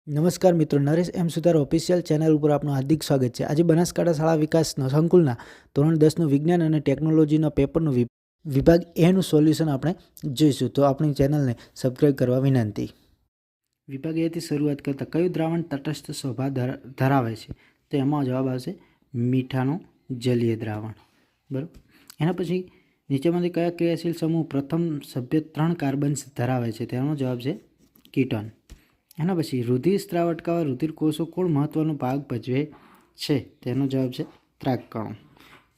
નમસ્કાર મિત્રો, નરેશ એમ સુતાર official channel ઉપર આપનું હાર્દિક સ્વાગત છે। આજે બનાસકાંઠા શાળા વિકાસ સંકુલના ધોરણ 10નું વિજ્ઞાન અને ટેકનોલોજીના પેપરનું વિભાગ એનું સોલ્યુશન આપણે જોઈશું। તો આપણી ચેનલને સબસ્ક્રાઈબ કરવા વિનંતી। વિભાગ એથી શરૂઆત કરતાં કયું દ્રાવણ તટસ્થ સ્વભાવ ધરાવે છે? તો એમાં જવાબ આવશે મીઠાનું જલીય દ્રાવણ, બરાબર। એના પછી નીચેમાંથી કયા ક્રિયાશીલ સમૂહ પ્રથમ સભ્ય 3 કાર્બન્સ ધરાવે છે? તેનો જવાબ છે કીટોન। એના પછી રુધિર સ્ત્રાવ અટકાવવા રુધિર કોષો કોણ મહત્વનો ભાગ ભજવે છે? તેનો જવાબ છે ત્રાકકણો।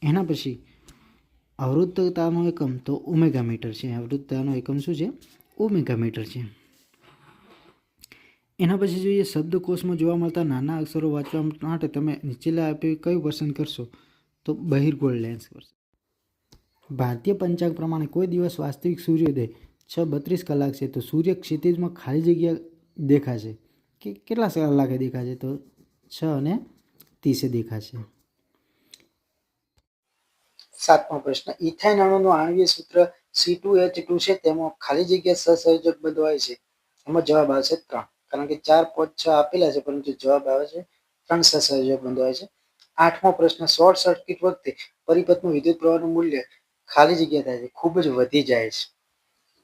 એના પછી અવરુદ્ધતાનો એકમ તો ઓમેગા મીટર છે। અવરુદ્ધતાનો એકમ શું છે? ઓમેગા મીટર છે। એના પછી જોઈએ શબ્દકોશમાં જોવા મળતા નાના અક્ષરો વાંચવા માટે તમે નીચેલા આપી કયું પસંદ કરશો? તો બહિર્ગોળ લેન્સ કરશો। ભારતીય પંચાંગ પ્રમાણે કોઈ દિવસ વાસ્તવિક સૂર્યોદય 6:32 કલાક છે, તો સૂર્ય ક્ષિતિજમાં ખાલી જગ્યા દેખાશે કે કેટલા કલાકે દેખાશે? તો 6:30 દેખાશે। 7મો પ્રશ્ન, ઇથાઇન અણુનું આણ્વિય સૂત્ર C2H2 છે, તેમાં ખાલી જગ્યા સહસંયોજક બંધ હોય છે? એમાં જવાબ આવશે 3, કારણ કે 4, 5, 6 આપેલા છે, પરંતુ જવાબ આવે છે 3 સહસંયોજક બંધ હોય છે। 8મો પ્રશ્ન, શોર્ટ સર્કિટ વખતે પરિપથનું વિદ્યુત પ્રવાહનું મૂલ્ય ખાલી જગ્યા થાય છે ખૂબ જ વધી જાય છે।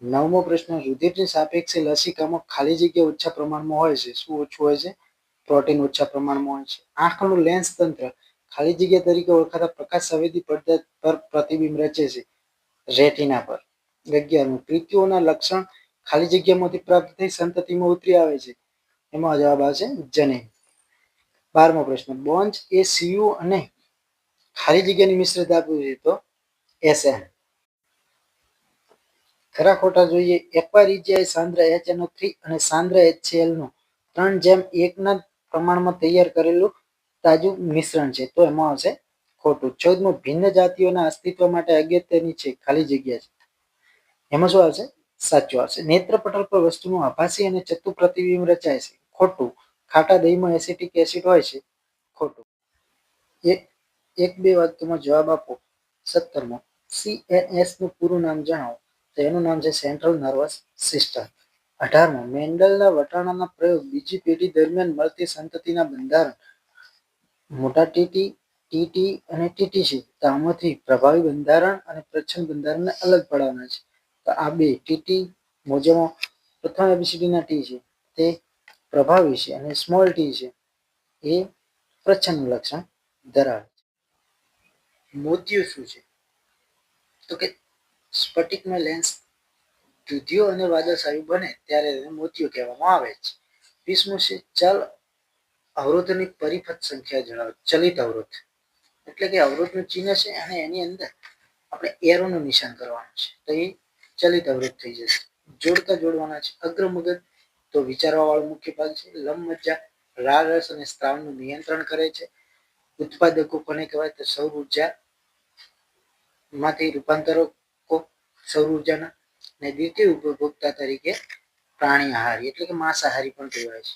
9મો પ્રશ્ન, રુધિરની સાપેક્ષે લસિકામાં ખાલી જગ્યા ઓછા પ્રમાણમાં હોય છે, શું ઓછું હોય છે? પ્રોટીન ઓછા પ્રમાણમાં હોય છે। આંખનું લેન્સ તંત્ર ખાલી જગ્યા તરીકે ઓળખાતા પ્રકાશ સંવેદી પડદા પર પ્રતિબિંબ રચે છે, રેટિના પર। 11મું, કૃત્યોના લક્ષણ ખાલી જગ્યામાંથી પ્રાપ્ત થઈ સંતતિમાં ઉતરી આવે છે, એમાં જવાબ આવશે જનીન। 12મો પ્રશ્ન, બોન્ચ એ સીયુ અને ખાલી જગ્યાની મિશ્રિત આપ્યું છે, તો એસએન। ખરા ખોટા જોઈએ, એક્વારિજિયાએ સાંદ્ર HNO3 અને સાંદ્ર HCl નું 3:1 ના પ્રમાણમાં તૈયાર કરેલું તાજું મિશ્રણ છે, તો એમાં આવશે ખોટું। 14મું, ભિન્ન જાતિઓના અસ્તિત્વ માટે અગત્યની છે ખાલી જગ્યા છે, એમાં શું આવશે? સાચું આવશે। નેત્રપટલ પર વસ્તુનું આભાસી અને ચત્તુ પ્રતિબિંબ રચાય છે, ખોટું। ખાટા દહીંમાં એસિટિક એસિડ હોય છે, ખોટું। એક બે વાક્યમાં જવાબ આપો। 17મો, CNS નું પૂરું નામ જણાવો, તો એનું નામ છે સેન્ટ્રલ નર્વસ સિસ્ટમ। 18મો, મેન્ડલના વટાણાના પ્રયોગ બીજી પેઢી દરમિયાન મળતી સંતતિના બંધારણ મોટા ટીટી, ટીટી અને ટીટીસી, તો આમાંથી પ્રભાવી બંધારણ અને પ્રચ્છન્ન બંધારણને અલગ પાડવાના છે, તો આ બે ટીટી મોજામાં પ્રથમ એબીસીડીના ટી છે તે પ્રભાવી છે અને સ્મોલ ટી છે એ પ્રચ્છન્ન લક્ષણ ધરાવે છે। મોતિયું શું છે? તો કે સ્ફટિકનો લેન્સ દૂધિયો અને વાદળછાયું બને ત્યારે તેને મોતિયો કહેવામાં આવે છે। 20મું છે ચલ અવરોધની પરિપથ સંખ્યા જણાવો। ચલિત અવરોધ એટલે કે અવરોધનું ચિહ્ન છે અને એની અંદર આપણે એરોનું નિશાન કરવાનું છે, તો એ ચલિત અવરોધ થઈ જશે। જોડકા જોડવાના છે। અગ્રમગજ તો વિચારવા વાળો મુખ્ય ભાગ છે। લંબમજ્જા લાળ રસ અને સ્ત્રાવનું નિયંત્રણ કરે છે। ઉત્પાદકો કોને કહેવાય? તો સૌર ઉર્જા માંથી રૂપાંતરકો સૌર ઉર્જાના, અને દ્વિતીય ઉપભોક્તા તરીકે પ્રાણી આહારી એટલે કે માંસાહારી પણ કહેવાય છે।